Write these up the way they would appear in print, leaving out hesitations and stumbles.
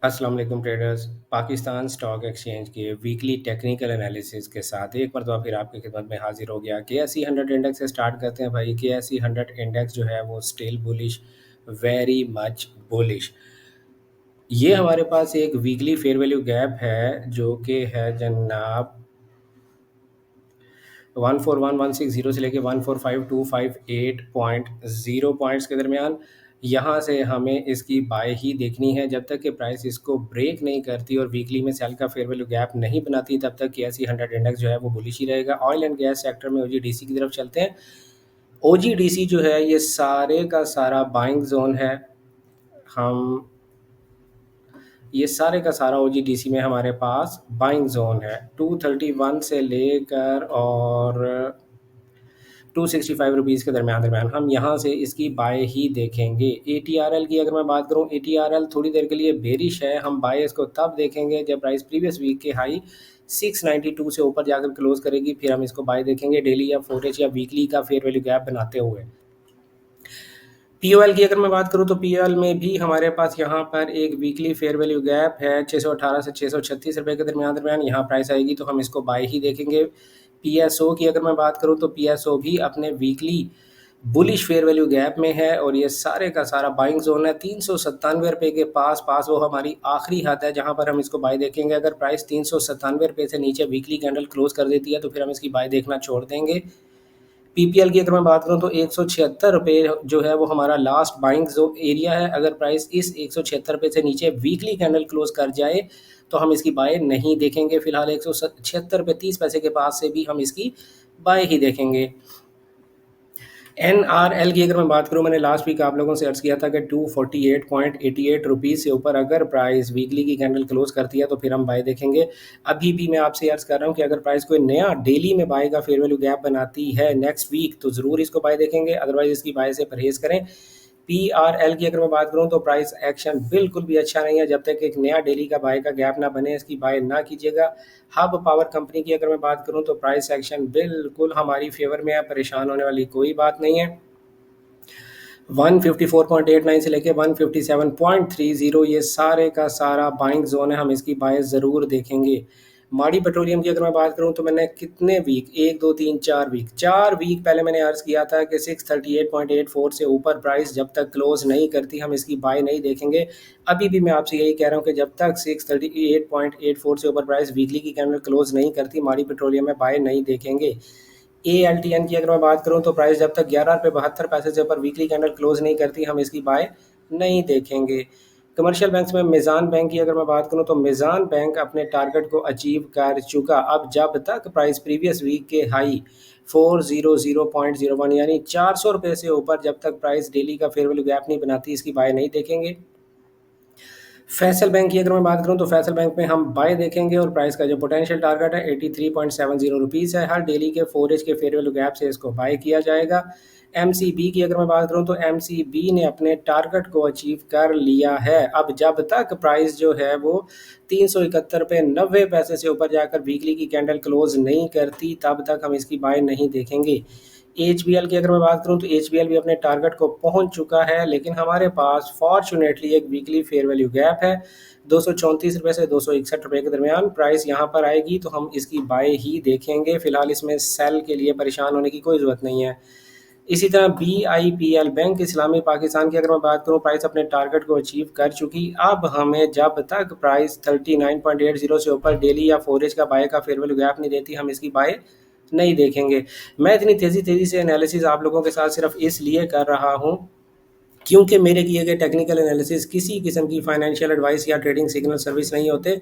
अस्सलाम वालेकुम traders. Pakistan stock exchange के वीकली टेक्निकल एनालिसिस के साथ एक मरतबा फिर आपकी खिदमत में हाजिर हो गया। के एस सी 100 इंडेक्स से स्टार्ट करते हैं भाई। के एस सी 100 इंडेक्स जो है वो still bullish, very much bullish. ये हमारे पास एक वीकली फेयर वैल्यू गैप है जो कि है जनाब 141160 से लेके 145258.0 पॉइंट्स के दरमियान। यहाँ से हमें इसकी बाय ही देखनी है जब तक कि प्राइस इसको ब्रेक नहीं करती और वीकली में सेल का फेयर वैल्यू गैप नहीं बनाती, तब तक के एस सी 100 इंडेक्स जो है वो बुलिश ही रहेगा। ऑयल एंड गैस सेक्टर में ओजीडीसी की तरफ चलते हैं। ओजीडीसी जो है ये सारे का सारा बाइंग जोन है। हम ये सारे का सारा ओजीडीसी में हमारे पास बाइंग जोन है 231 से लेकर और 265 रुपीज़ के दरमियान दरमियान हम यहाँ से इसकी बाय ही देखेंगे। ATRL की अगर मैं बात करूँ, ATRL थोड़ी देर के लिए बेरिश है। हम बाय इसको तब देखेंगे जब प्राइस प्रीवियस वीक के हाई 692 से ऊपर जाकर क्लोज करेगी, फिर हम इसको बाय देखेंगे डेली या फोरेज या वीकली का फेयर वैल्यू गैप बनाते हुए। पीओएल की अगर मैं बात करूँ तो पीओएल में भी हमारे पास यहाँ पर एक वीकली फेयर वैल्यू गैप है 618 से 636 रुपये के दरमियान दरमियान। यहाँ प्राइस आएगी तो हम इसको बाय ही देखेंगे। पीएसओ की अगर मैं बात करूँ तो पीएसओ भी अपने weekly bullish fair value gap में है और ये सारे का सारा बाइंग जोन है 397 रुपये के पास पास। वो हमारी आखिरी हद है जहाँ पर हम इसको बाय देखेंगे। अगर प्राइस 397 रुपये से नीचे वीकली कैंडल क्लोज कर देती है तो फिर हम इसकी बाय देखना छोड़ देंगे। पीपीएल की अगर मैं बात करूँ तो 176 रुपये जो है वो हमारा लास्ट बाइंग जो एरिया है। अगर प्राइस इस 176 रुपये से नीचे वीकली कैंडल क्लोज कर जाए तो हम इसकी बाय नहीं देखेंगे। फिलहाल 176 रुपये 30 पैसे के पास से भी हम इसकी बाय ही देखेंगे। NRL की अगर मैं बात करूँ, मैंने लास्ट वीक आप लोगों से अर्ज़ किया था कि 248.88 रुपीज़ से ऊपर अगर प्राइस वीकली की कैंडल क्लोज करती है तो फिर हम बाय देखेंगे। अभी भी मैं आपसे अर्ज़ कर रहा हूँ कि अगर प्राइस कोई नया डेली में बाय का फेयर वैल्यू गैप बनाती है नेक्स्ट वीक तो ज़रूर इसको बाय देखेंगे, अदरवाइज़ इसकी बाय से परहेज़ करें। PRL की अगर मैं बात करूँ तो प्राइस एक्शन बिल्कुल भी अच्छा नहीं है। जब तक एक नया डेली का बाय का गैप ना बने इसकी बाय ना कीजिएगा। हब पावर कंपनी की अगर मैं बात करूँ तो प्राइस एक्शन बिल्कुल हमारी फेवर में है, परेशान होने वाली कोई बात नहीं है। 154.89 से लेके 157.30 ये सारे का सारा बाइंग जोन है, हम इसकी बाय ज़रूर देखेंगे। माड़ी पेट्रोलियम की अगर मैं बात करूं तो मैंने कितने वीक, 1 2 3 4 वीक पहले मैंने अर्ज़ किया था कि 638.84 से ऊपर प्राइस जब तक क्लोज नहीं करती हम इसकी बाय नहीं देखेंगे। अभी भी मैं आपसे यही कह रहा हूं कि जब तक 638.84 से ऊपर प्राइस वीकली की कैंडल क्लोज नहीं करती माड़ी पेट्रोलियम में बाय नहीं देखेंगे। ALTN की अगर मैं बात करूं तो प्राइस जब तक 11 रुपये 72 पैसे से ऊपर वीकली कैंडल क्लोज नहीं करती हम इसकी बाय नहीं देखेंगे। कमर्शियल बैंक्स में मिज़ान बैंक की अगर मैं बात करूं तो मिज़ान बैंक अपने टारगेट को अचीव कर चुका। अब जब तक प्राइस प्रीवियस वीक के हाई 400.01 यानी 400 रुपये से ऊपर जब तक प्राइस डेली का फेयर वैल्यू गैप नहीं बनाती इसकी बाय नहीं देखेंगे। फैसल बैंक की अगर मैं बात करूं तो फैसल बैंक में हम बाय देखेंगे और प्राइस का जो पोटेंशियल टारगेट है 83.70 रुपीज़ है। हर डेली के फोरेज के फेयर वैल्यू गैप से इसको बाय किया जाएगा। MCB की अगर मैं बात करूं तो MCB ने अपने टारगेट को अचीव कर लिया है। अब जब तक प्राइस जो है वो 371 रुपये 90 पैसे से ऊपर जाकर वीकली की कैंडल क्लोज नहीं करती तब तक हम इसकी बाय नहीं देखेंगे। HBL की अगर मैं बात करूं तो HBL भी अपने टारगेट को पहुंच चुका है, लेकिन हमारे पास फॉर्चुनेटली एक वीकली फेयर वैल्यू गैप है 234 रुपये से 261 रुपये के दरमियान। प्राइस यहां पर आएगी तो हम इसकी बाय ही देखेंगे। फिलहाल इसमें सेल के लिए परेशान होने की कोई ज़रूरत नहीं है। इसी तरह BIPL बैंक इस्लामी पाकिस्तान की अगर मैं बात करूं, प्राइस अपने टारगेट को अचीव कर चुकी। अब हमें जब तक प्राइस 39.80 से ऊपर डेली या फोरेज का बाय का फेयर वैल्यू गैप नहीं देती हम इसकी बाय नहीं देखेंगे। मैं इतनी तेज़ी से एनालिसिस आप लोगों के साथ सिर्फ इसलिए कर रहा हूं क्योंकि मेरे किए गए टेक्निकल एनालिसिस किसी किस्म की फाइनेंशियल एडवाइस या ट्रेडिंग सिग्नल सर्विस नहीं होते।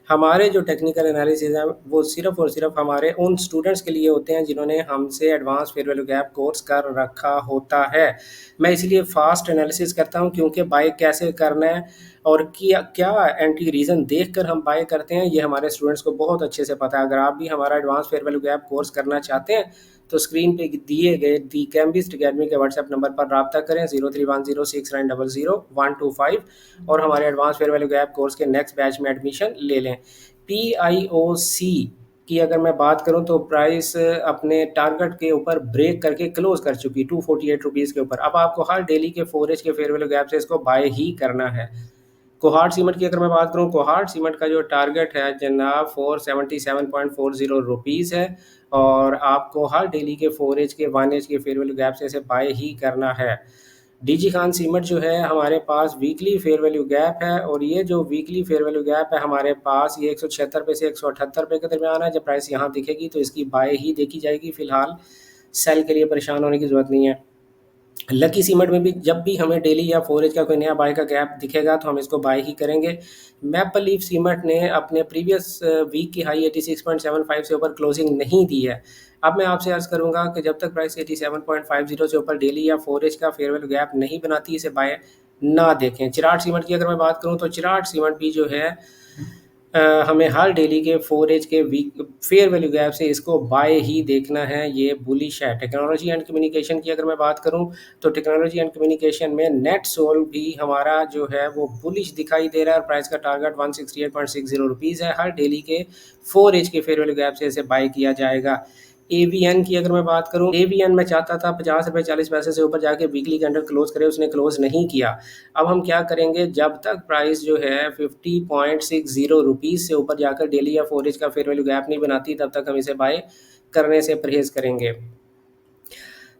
हमारे जो टेक्निकल एनालिसिस हैं वो सिर्फ और सिर्फ हमारे उन स्टूडेंट्स के लिए होते हैं जिन्होंने हमसे advance fair value gap course कर रखा होता है। मैं इसलिए फास्ट एनालिसिस करता हूं क्योंकि बाय कैसे करना है और क्या क्या एंटी रीज़न देखकर हम बाय करते हैं ये हमारे स्टूडेंट्स को बहुत अच्छे से पता है। अगर आप भी हमारा advance fair value gap course करना चाहते हैं तो स्क्रीन पे दिए गए दी कैम्बिस्ट अकेडमी के व्हाट्सएप नंबर पर रब्ता करें 031069000125 और हमारे advance fair value gap course के नेक्स्ट बैच में एडमिशन ले लें। PIOC की अगर मैं बात करूं तो प्राइस अपने टारगेट के ऊपर ब्रेक करके क्लोज कर चुकी 248 रुपीज़ के ऊपर। अब आपको हर डेली के फोरेज के फेयर वैल्यू गैप से इसको बाय ही करना है। कोहार्ट सीमेंट की अगर मैं बात करूं, कोहार्ट सीमेंट का जो टारगेट है जनाब 477.40 रुपीज़ है, और आपको हर डेली के 4 एज के 1 एज के फेयर वैल्यू गैप से इसे बाय ही करना है। डीजी खान सीमेंट जो है हमारे पास वीकली फेयर वैल्यू गैप है, और ये जो वीकली फेयर वैल्यू गैप है हमारे पास ये 176 रुपये से 178 रुपये के दरमियान है। जब प्राइस यहाँ दिखेगी तो इसकी बाय ही देखी जाएगी, फिलहाल सेल के लिए परेशान होने की ज़रूरत नहीं है। लकी सीमेंट में भी जब भी हमें डेली या 4 एज का कोई नया बाय का गैप दिखेगा तो हम इसको बाय ही करेंगे। मैपल लीफ सीमेंट ने अपने प्रीवियस वीक की हाई 86.75 से ऊपर क्लोजिंग नहीं दी है। अब मैं आपसे अर्ज़ करूंगा कि जब तक प्राइस 87.50 से ऊपर डेली या 4 एज का फेयर वैल्यू गैप नहीं बनाती, इसे बाय ना देखें। चिराट सीमेंट की अगर मैं बात करूं तो चिराट सीमेंट भी जो है हमें हर डेली के 4 एज के वीक फेयर वैल्यू गैप से इसको बाय ही देखना है, ये बुलिश है। टेक्नोलॉजी एंड कम्युनिकेशन की अगर मैं बात करूं तो टेक्नोलॉजी एंड कम्युनिकेशन में नेट सोल भी हमारा जो है वो बुलिश दिखाई दे रहा है, और प्राइस का टारगेट 168.60 रुपीज़ है। हर डेली के 4 एज के फेयर वैल्यू गैप से इसे बाय किया जाएगा। एवीएन की अगर मैं बात करूं, एवीएन में चाहता था 50 रुपये 40 पैसे से ऊपर जाके वीकली कैंडल क्लोज करे, उसने क्लोज नहीं किया। अब हम क्या करेंगे, जब तक प्राइस जो है 50.60 रुपीज़ से ऊपर जाकर डेली या 4 एज का फेयर वैल्यू गैप नहीं बनाती, तब तक हम इसे बाय करने से परहेज करेंगे।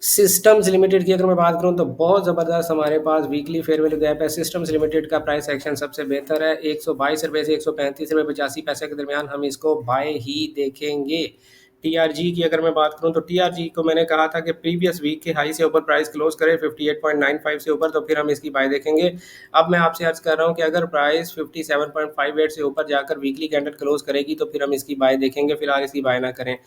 सिस्टम्स लिमिटेड की अगर मैं बात करूं तो बहुत ज़बरदस्त हमारे पास वीकली फेयर वैल्यू गैप है। सिस्टम्स लिमिटेड का प्राइस एक्शन सबसे बेहतर है, 122 रुपये से 135 रुपये 85 पैसे के दरमियान हम इसको बाय ही देखेंगे। टीआरजी की अगर मैं बात करूं तो टीआरजी को मैंने कहा था कि प्रीवियस वीक के हाई से ऊपर प्राइस क्लोज करे 58.95 से ऊपर, तो फिर हम इसकी बाय देखेंगे। अब मैं आपसे अर्ज कर रहा हूं कि अगर प्राइस 57.58 से ऊपर जाकर वीकली कैंडल क्लोज करेगी तो फिर हम इसकी बाय देखेंगे, फिलहाल इसकी बाय ना करें।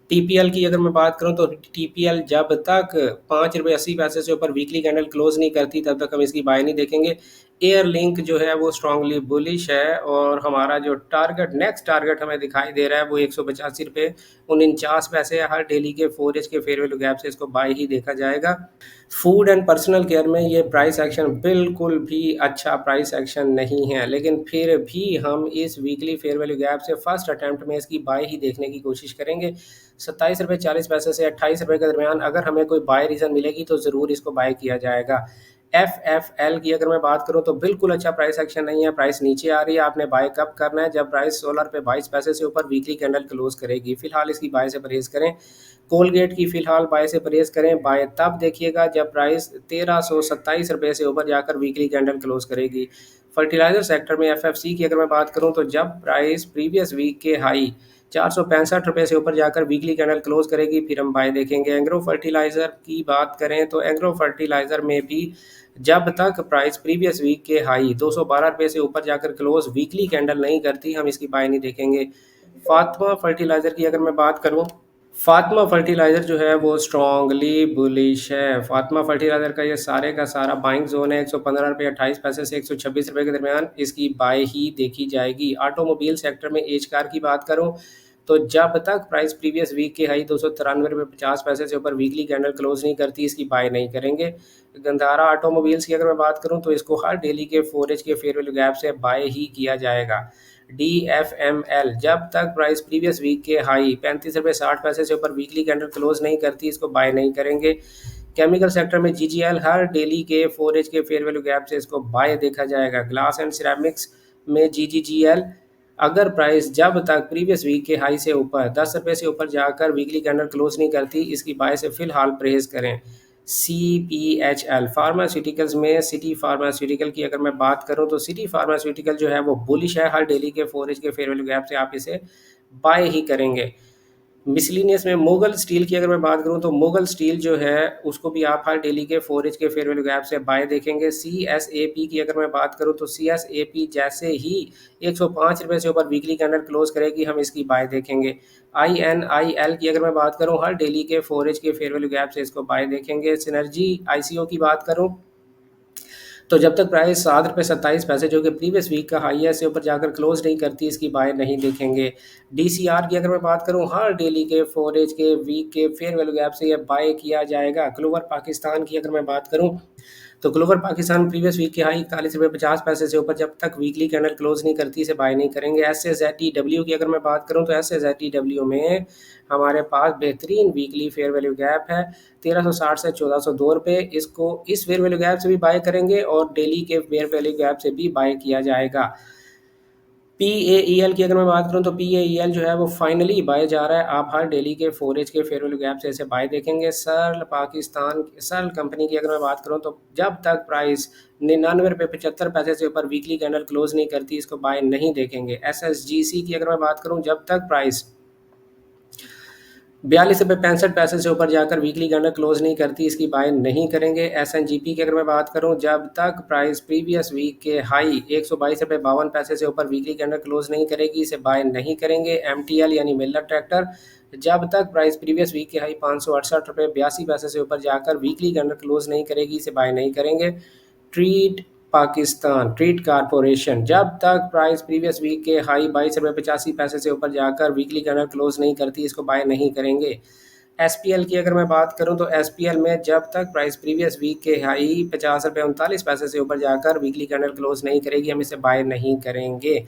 टीपीएल की अगर मैं बात करूं तो टीपीएल जब तक 5 रुपये 80 पैसे से ऊपर वीकली कैंडल क्लोज नहीं करती तब तक हम इसकी बाय नहीं देखेंगे। एयर लिंक जो है वो स्ट्रांगली बुलिश है, और हमारा जो टारगेट नेक्स्ट टारगेट हमें दिखाई दे रहा है वो 185 रुपये 49 पैसे है। हर डेली के 4 एज के फेयर वैल्यू गैप से इसको बाय ही देखा जाएगा। फूड एंड पर्सनल केयर में ये प्राइस एक्शन बिल्कुल भी अच्छा प्राइस एक्शन नहीं है, लेकिन फिर भी हम इस वीकली फेयर वैल्यू गैप से फर्स्ट अटैम्प्ट में इसकी बाय ही देखने की कोशिश करेंगे। 27 रुपये 40 पैसे से 28 रुपये के दरमियान अगर हमें कोई बाय रीज़न मिलेगी तो ज़रूर इसको बाय किया जाएगा। एफ की अगर मैं बात करूं तो बिल्कुल अच्छा प्राइस एक्शन नहीं है, प्राइस नीचे आ रही है। आपने बाय कब करना है, जब प्राइस 16 रुपये 22 पैसे से ऊपर वीकली कैंडल क्लोज करेगी, फिलहाल इसकी बाय से परहेज करें। कोलगेट की फिलहाल बाय से परहेज करें, बाय तब देखिएगा जब प्राइस 1327 रुपये से ऊपर जाकर वीकली कैंडल क्लोज करेगी। फर्टिलाइजर सेक्टर में एफएफसी की अगर मैं बात करूं तो जब प्राइस प्रीवियस वीक के हाई 465 रुपये से ऊपर जाकर वीकली कैंडल क्लोज करेगी फिर हम बाय देखेंगे। एग्रो फर्टिलाइज़र की बात करें तो एग्रो फर्टिलाइज़र में भी जब तक प्राइस प्रीवियस वीक के हाई 212 रुपये से ऊपर जाकर क्लोज वीकली कैंडल नहीं करती, हम इसकी बाय नहीं देखेंगे। फातिमा फर्टिलाइज़र की अगर मैं बात करूं, फातिमा फर्टिलाइज़र जो है वो स्ट्रॉन्गली बुलिश है। फातिमा फर्टिलाइज़र का ये सारे का सारा बाइंग जोन है 115 रुपये 28 पैसे से 126 रुपये के दरमियान, इसकी बाय ही देखी जाएगी। ऑटोमोबाइल सेक्टर में एच कार की बात करूं तो जब तक प्राइस प्रीवियस वीक के हाई 293 रुपये 50 पैसे से ऊपर वीकली कैंडल क्लोज नहीं करती, इसकी बाय नहीं करेंगे। गंधारा ऑटोमोबाइल्स की अगर मैं बात करूं तो इसको हर डेली के 4 एज के फेयर वैल्यू गैप से बाय ही किया जाएगा। DFML जब तक प्राइस प्रीवियस वीक के हाई 35 रुपये 60 पैसे से ऊपर वीकली कैंडल क्लोज नहीं करती, इसको बाय नहीं करेंगे। केमिकल सेक्टर में GGL हर डेली के 4 एज के फेयर वैल्यू गैप से इसको बाय देखा जाएगा। ग्लास एंड सिरेमिक्स में GGGL अगर प्राइस जब तक प्रीवियस वीक के हाई से ऊपर 10 रुपये से ऊपर जाकर वीकली कैंडल क्लोज नहीं करती, इसकी बाय से फिलहाल परहेज करें। CPHL फार्मास्यूटिकल्स में सिटी फार्मास्यूटिकल की अगर मैं बात करूं तो सिटी फार्मास्यूटिकल जो है वो बुलिश है, हर डेली के 4 एज के फेयर वैल्यू गैप से आप इसे बाय ही करेंगे। मिसलिनियस में मुगल स्टील की अगर मैं बात करूं तो मुगल स्टील जो है उसको भी आप हर डेली के 4 एज के फेयर वैल्यू गैप से बाय देखेंगे। CSAP की अगर मैं बात करूं तो CSAP जैसे ही 105 रुपये से ऊपर वीकली कैंडल क्लोज करेगी, हम इसकी बाय देखेंगे। INIL की अगर मैं बात करूं हर डेली के 4 एज के फेयर वैल्यू गैप से इसको बाय देखेंगे। सिनर्जी ICO की बात करूं तो जब तक प्राइस 7 रुपये 27 पैसे जो कि प्रीवियस वीक का हाई है से ऊपर जाकर क्लोज नहीं करती, इसकी बाय नहीं देखेंगे। DCR की अगर मैं बात करूं हर डेली के 4 एज के वीक के फेयर वैल्यू गैप से ये बाय किया जाएगा। क्लोवर पाकिस्तान की अगर मैं बात करूं तो क्लोवर पाकिस्तान प्रीवियस वीक की हाई 41 रुपये 50 पैसे से ऊपर जब तक वीकली कैंडल क्लोज नहीं करती इसे बाय नहीं करेंगे। SSZTW की अगर मैं बात करूं तो SSZTW में हमारे पास बेहतरीन वीकली फेयर वैल्यू गैप है 1360 से 1402 रुपये। इसको इस फेयर वैल्यू गैप से भी बाय करेंगे और डेली के फेयर वैल्यू गैप से भी बाय किया जाएगा। PAEL की अगर मैं बात करूं तो PAEL जो है वो फाइनली बाय जा रहा है। आप हर डेली के 4H के फेयर वैल्यू गैप से इसे बाय देखेंगे। सर्ल कंपनी की अगर मैं बात करूं तो जब तक प्राइस 99 रुपये 75 पैसे से ऊपर वीकली कैंडल क्लोज नहीं करती इसको बाय नहीं देखेंगे। SSGC की अगर मैं बात करूं जब तक प्राइस 42 रुपये 65 पैसे से ऊपर जाकर वीकली कैंडल क्लोज नहीं करती इसकी बाय नहीं करेंगे। SNGP की अगर मैं बात करूं जब तक प्राइस प्रीवियस वीक के हाई 122 रुपये 52 पैसे से ऊपर वीकली कैंडल क्लोज नहीं करेगी इसे बाय नहीं करेंगे। MTL यानी मिलर ट्रैक्टर जब तक प्राइस प्रीवियस वीक के हाई 568 रुपये 82 पैसे से ऊपर जाकर वीकली कैंडल क्लोज नहीं करेगी इसे बाय नहीं करेंगे। ट्रीट कारपोरेशन जब तक प्राइस प्रीवियस वीक के हाई 22 रुपये 85 पैसे से ऊपर जाकर वीकली कैंडल क्लोज नहीं करती इसको बाय नहीं करेंगे। SPL की अगर मैं बात करूं तो SPL में जब तक प्राइस प्रीवियस वीक के हाई 50 रुपये 39 पैसे से ऊपर जाकर वीकली कैंडल क्लोज नहीं करेगी हम इसे बाय नहीं करेंगे।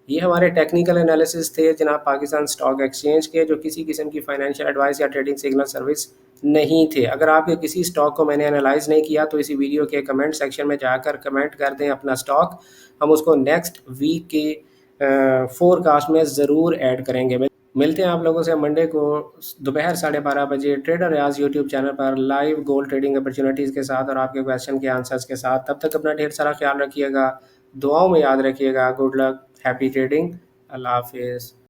ये हमारे टेक्निकल एनालिसिस थे जनाब पाकिस्तान स्टॉक एक्सचेंज के, जो किसी किस्म की फाइनेंशियल एडवाइस या ट्रेडिंग सिग्नल सर्विस नहीं थे। अगर आपके किसी स्टॉक को मैंने एनालाइज नहीं किया तो इसी वीडियो के कमेंट सेक्शन में जाकर कमेंट कर दें अपना स्टॉक, हम उसको नेक्स्ट वीक के फोरकास्ट में ज़रूर ऐड करेंगे। मिलते हैं आप लोगों से मंडे को दोपहर 12:30 बजे ट्रेडर रियाज यूट्यूब चैनल पर लाइव गोल्ड ट्रेडिंग अपॉर्चुनिटीज़ के साथ और आपके क्वेश्चन के आंसर्स के साथ। तब तक अपना ढेर सारा ख्याल रखिएगा, दुआओं में याद रखिएगा। गुड लक, हैप्पी ट्रेडिंग, अल्लाह हाफिज़।